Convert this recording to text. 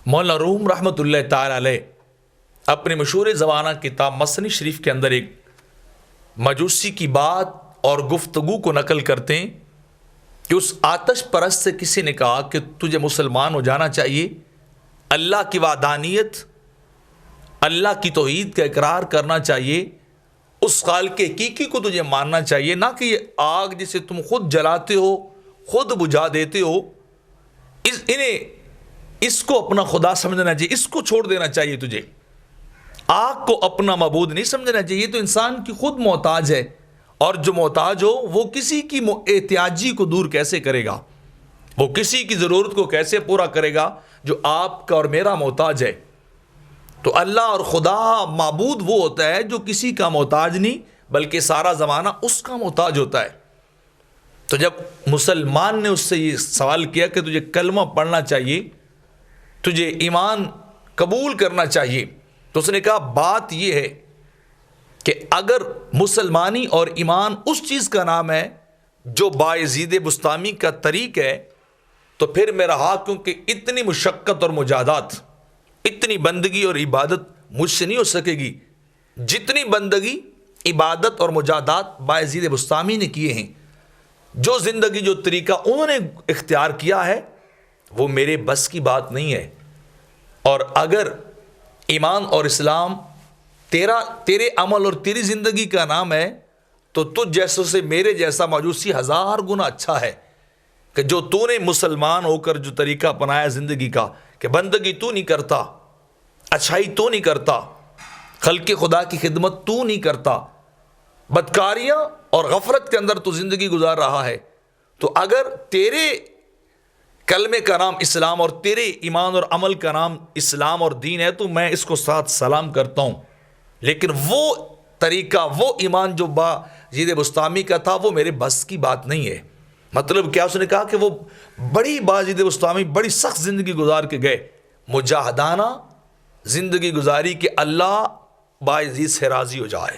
مولانا روم رحمۃ اللہ تعالی علیہ اپنے مشہور زمانہ کتاب مثنی شریف کے اندر ایک مجوسی کی بات اور گفتگو کو نقل کرتے ہیں کہ اس آتش پرست سے کسی نے کہا کہ تجھے مسلمان ہو جانا چاہیے، اللہ کی وحدانیت، اللہ کی توحید کا اقرار کرنا چاہیے، اس خالق حقیقی کو تجھے ماننا چاہیے، نہ کہ یہ آگ جسے تم خود جلاتے ہو، خود بجھا دیتے ہو، اس کو اپنا خدا سمجھنا چاہیے، اس کو چھوڑ دینا چاہیے تجھے، آگ کو اپنا معبود نہیں سمجھنا چاہیے۔ تو انسان کی خود محتاج ہے، اور جو محتاج ہو وہ کسی کی احتیاجی کو دور کیسے کرے گا، وہ کسی کی ضرورت کو کیسے پورا کرے گا جو آپ کا اور میرا محتاج ہے۔ تو اللہ اور خدا معبود وہ ہوتا ہے جو کسی کا محتاج نہیں بلکہ سارا زمانہ اس کا محتاج ہوتا ہے۔ تو جب مسلمان نے اس سے یہ سوال کیا کہ تجھے کلمہ پڑھنا چاہیے، تجھے ایمان قبول کرنا چاہیے، تو اس نے کہا بات یہ ہے کہ اگر مسلمانی اور ایمان اس چیز کا نام ہے جو بایزید بسطامی کا طریق ہے، تو پھر میرا ہاں، کیونکہ اتنی مشقت اور مجاہدات، اتنی بندگی اور عبادت مجھ سے نہیں ہو سکے گی جتنی بندگی، عبادت اور مجاہدات بایزید بسطامی نے کیے ہیں۔ جو زندگی، جو طریقہ انہوں نے اختیار کیا ہے وہ میرے بس کی بات نہیں ہے۔ اور اگر ایمان اور اسلام تیرے عمل اور تیری زندگی کا نام ہے تو تجھ جیسوں سے میرے جیسا مجوسی 1000 گنا اچھا ہے کہ جو تو نے مسلمان ہو کر جو طریقہ اپنایا زندگی کا، کہ بندگی تو نہیں کرتا، اچھائی تو نہیں کرتا، خلق خدا کی خدمت تو نہیں کرتا، بدکاریاں اور غفلت کے اندر تو زندگی گزار رہا ہے، تو اگر تیرے کلمے کا نام اسلام اور تیرے ایمان اور عمل کا نام اسلام اور دین ہے تو میں اس کو ساتھ سلام کرتا ہوں، لیکن وہ طریقہ، وہ ایمان جو بایزید بسطامی کا تھا وہ میرے بس کی بات نہیں ہے۔ مطلب کیا؟ اس نے کہا کہ وہ بڑی بایزید بسطامی بڑی سخت زندگی گزار کے گئے، مجاہدانہ زندگی گزاری کہ اللہ بایزید سے راضی ہو جائے۔